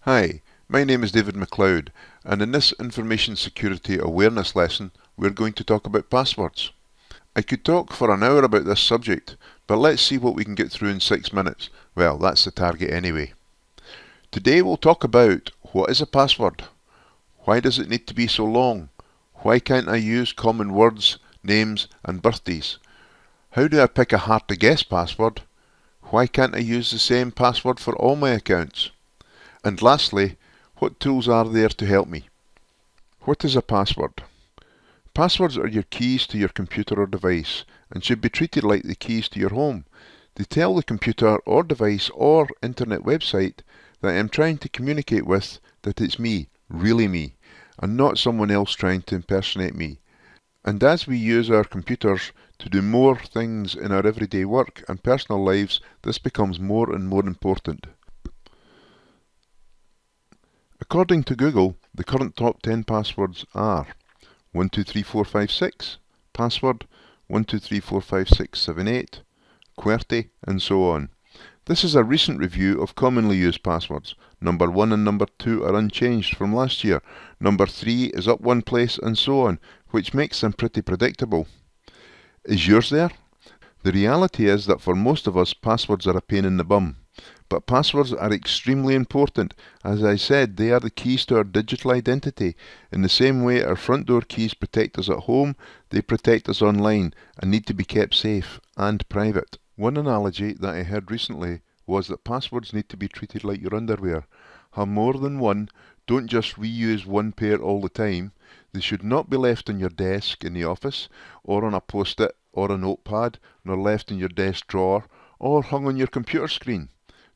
Hi, my name is David MacLeod, and in this information security awareness lesson we're going to talk about passwords. I could talk for an hour about this subject, but let's see what we can get through in 6 minutes. Well, that's the target anyway. Today we'll talk about what is a password, why does it need to be so long, why can't I use common words, names and birthdays, how do I pick a hard to guess password, why can't I use the same password for all my accounts, and lastly, what tools are there to help me? What is a password? Passwords are your keys to your computer or device and should be treated like the keys to your home. They tell the computer or device or internet website that I am trying to communicate with that it's me, really me, and not someone else trying to impersonate me. And as we use our computers to do more things in our everyday work and personal lives, this becomes more and more important. According to Google, the current top 10 passwords are 123456, password 12345678, QWERTY, and so on. This is a recent review of commonly used passwords. Number 1 and number 2 are unchanged from last year. Number 3 is up one place, and so on, which makes them pretty predictable. Is yours there? The reality is that for most of us, passwords are a pain in the bum. But passwords are extremely important. As I said, they are the keys to our digital identity. In the same way our front door keys protect us at home, they protect us online and need to be kept safe and private. One analogy that I heard recently was that passwords need to be treated like your underwear. Have more than one, don't just reuse one pair all the time. They should not be left on your desk in the office, or on a post-it or a notepad, nor left in your desk drawer, or hung on your computer screen.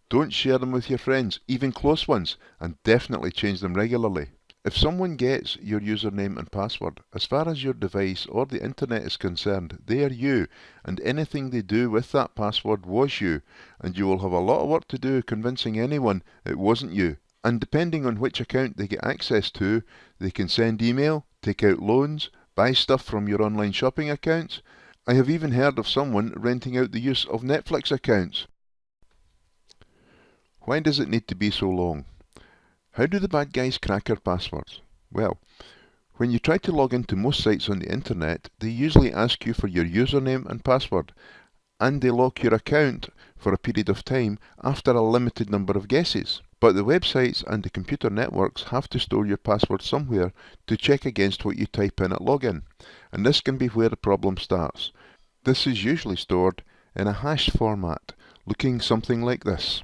Don't share them with your friends, even close ones, and definitely change them regularly. If someone gets your username and password, as far as your device or the internet is concerned, they are you, and anything they do with that password was you, and you will have a lot of work to do convincing anyone it wasn't you. And depending on which account they get access to, they can send email, take out loans, buy stuff from your online shopping accounts. I have even heard of someone renting out the use of Netflix accounts. Why does it need to be so long? How do the bad guys crack our passwords? Well, when you try to log into most sites on the internet, they usually ask you for your username and password, and they lock your account for a period of time after a limited number of guesses. But the websites and the computer networks have to store your password somewhere to check against what you type in at login, and this can be where the problem starts. This is usually stored in a hashed format, looking something like this.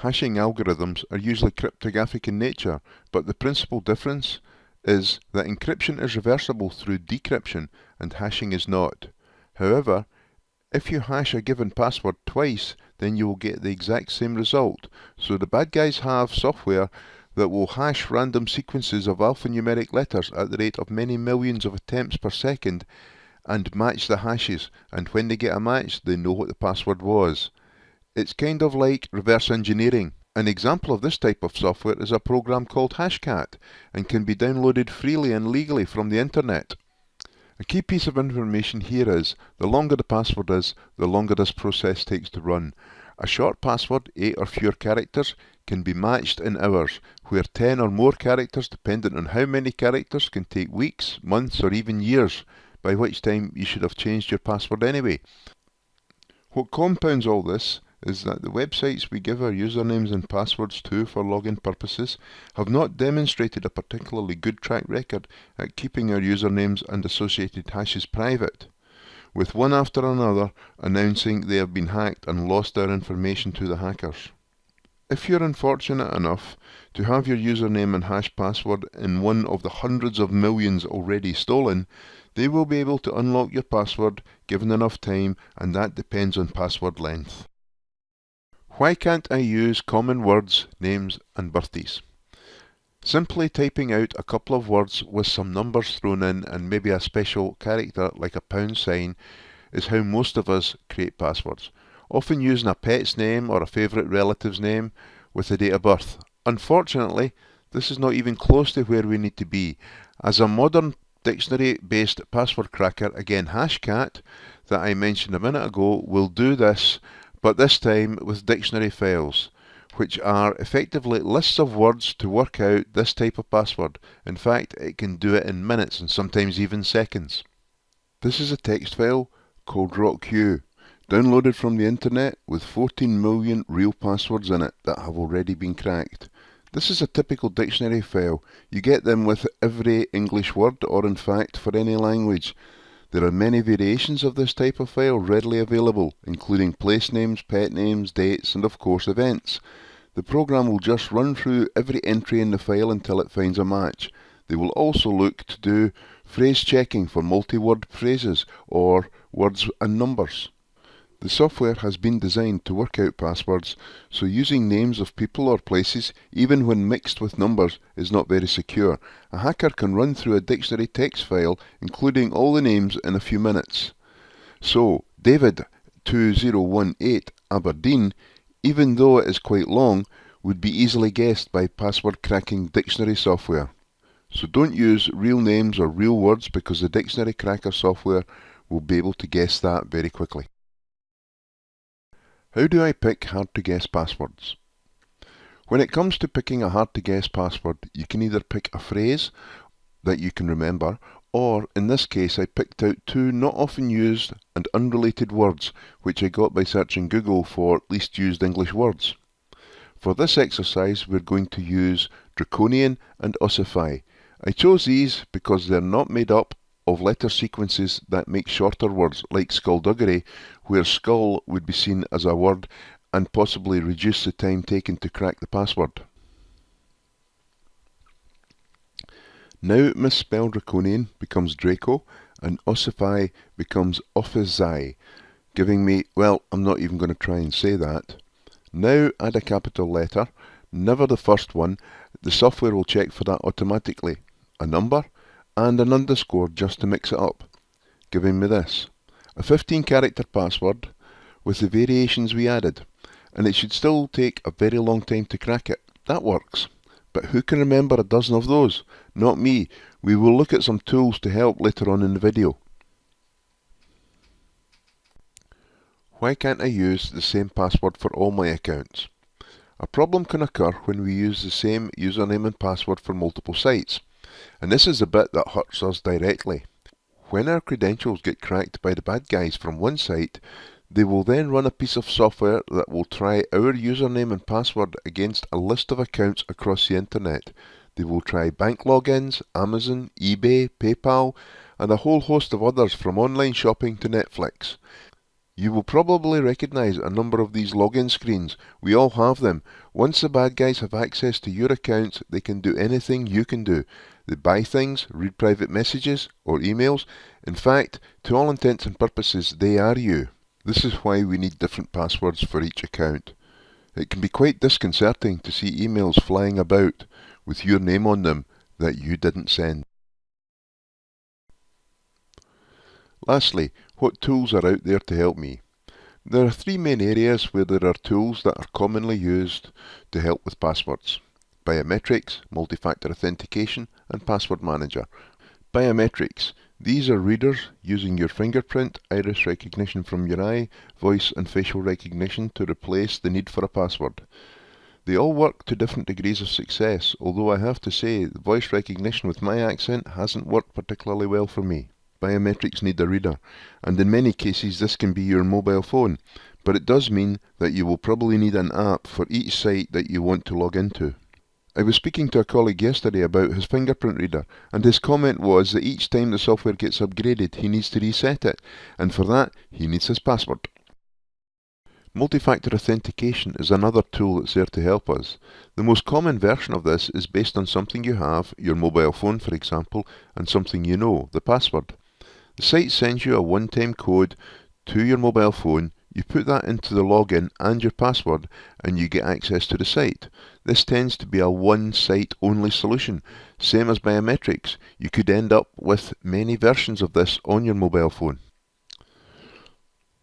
Hashing algorithms are usually cryptographic in nature, but the principal difference is that encryption is reversible through decryption and hashing is not. However, if you hash a given password twice, then you will get the exact same result. So the bad guys have software that will hash random sequences of alphanumeric letters at the rate of many millions of attempts per second and match the hashes, and when they get a match, they know what the password was. It's kind of like reverse engineering. An example of this type of software is a program called Hashcat and can be downloaded freely and legally from the internet. A key piece of information here is, the longer the password is, the longer this process takes to run. A short password, 8 or fewer characters, can be matched in hours, where 10 or more characters, dependent on how many characters, can take weeks, months or even years, by which time you should have changed your password anyway. What compounds all this is that the websites we give our usernames and passwords to for login purposes have not demonstrated a particularly good track record at keeping our usernames and associated hashes private, with one after another announcing they have been hacked and lost our information to the hackers. If you're unfortunate enough to have your username and hash password in one of the hundreds of millions already stolen, they will be able to unlock your password given enough time, and that depends on password length. Why can't I use common words, names and birthdays? Simply typing out a couple of words with some numbers thrown in and maybe a special character like a pound sign is how most of us create passwords, often using a pet's name or a favourite relative's name with a date of birth. Unfortunately, this is not even close to where we need to be, as a modern dictionary-based password cracker, again Hashcat, that I mentioned a minute ago, will do this, but this time with dictionary files, which are effectively lists of words to work out this type of password. In fact, it can do it in minutes and sometimes even seconds. This is a text file called RockQ, downloaded from the internet with 14 million real passwords in it that have already been cracked. This is a typical dictionary file. You get them with every English word, or in fact for any language. There are many variations of this type of file readily available, including place names, pet names, dates, and of course events. The program will just run through every entry in the file until it finds a match. They will also look to do phrase checking for multi-word phrases or words and numbers. The software has been designed to work out passwords, so using names of people or places, even when mixed with numbers, is not very secure. A hacker can run through a dictionary text file, including all the names, in a few minutes. So, David 2018 Aberdeen, even though it is quite long, would be easily guessed by password cracking dictionary software. So don't use real names or real words, because the dictionary cracker software will be able to guess that very quickly. How do I pick hard-to-guess passwords? When it comes to picking a hard-to-guess password, you can either pick a phrase that you can remember, or in this case I picked out two not often used and unrelated words which I got by searching Google for least used English words. For this exercise we're going to use draconian and ossify. I chose these because they're not made up of letter sequences that make shorter words like skullduggery, where skull would be seen as a word and possibly reduce the time taken to crack the password. Now misspelled draconian becomes Draco and ossify becomes ophizai, giving me, well, I'm not even going to try and say that. Now add a capital letter, never the first one. The software will check for that automatically. A number and an underscore just to mix it up, giving me this. A 15-character password with the variations we added, and it should still take a very long time to crack it. That works. But who can remember a dozen of those? Not me. We will look at some tools to help later on in the video. Why can't I use the same password for all my accounts? A problem can occur when we use the same username and password for multiple sites. And this is the bit that hurts us directly. When our credentials get cracked by the bad guys from one site, they will then run a piece of software that will try our username and password against a list of accounts across the internet. They will try bank logins, Amazon, eBay, PayPal, and a whole host of others from online shopping to Netflix. You will probably recognize a number of these login screens. We all have them. Once the bad guys have access to your accounts, they can do anything you can do. They buy things, read private messages or emails. In fact, to all intents and purposes, they are you. This is why we need different passwords for each account. It can be quite disconcerting to see emails flying about with your name on them that you didn't send. Lastly, what tools are out there to help me? There are three main areas where there are tools that are commonly used to help with passwords: biometrics, multi-factor authentication, and password manager. Biometrics. These are readers using your fingerprint, iris recognition from your eye, voice and facial recognition to replace the need for a password. They all work to different degrees of success, although I have to say the voice recognition with my accent hasn't worked particularly well for me. Biometrics need a reader, and in many cases this can be your mobile phone, but it does mean that you will probably need an app for each site that you want to log into. I was speaking to a colleague yesterday about his fingerprint reader, and his comment was that each time the software gets upgraded he needs to reset it, and for that he needs his password. Multi-factor authentication is another tool that's there to help us. The most common version of this is based on something you have, your mobile phone for example, and something you know, the password. The site sends you a one-time code to your mobile phone, you put that into the login and your password, and you get access to the site. This tends to be a one-site only solution. Same as biometrics, you could end up with many versions of this on your mobile phone.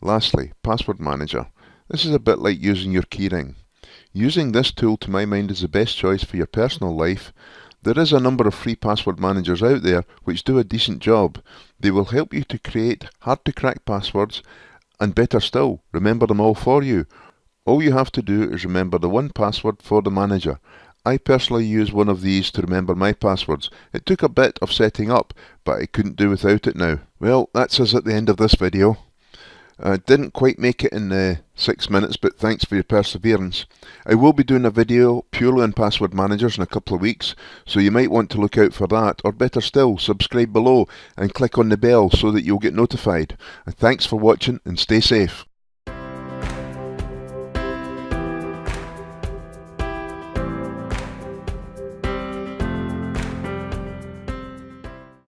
Lastly, password manager. This is a bit like using your keyring. Using this tool to my mind is the best choice for your personal life. There is a number of free password managers out there which do a decent job. They will help you to create hard to crack passwords, and better still, remember them all for you. All you have to do is remember the one password for the manager. I personally use one of these to remember my passwords. It took a bit of setting up, but I couldn't do without it now. Well, that's us at the end of this video. I didn't quite make it in 6 minutes, but thanks for your perseverance. I will be doing a video purely on password managers in a couple of weeks, so you might want to look out for that, or better still, subscribe below and click on the bell so that you'll get notified. And thanks for watching and stay safe.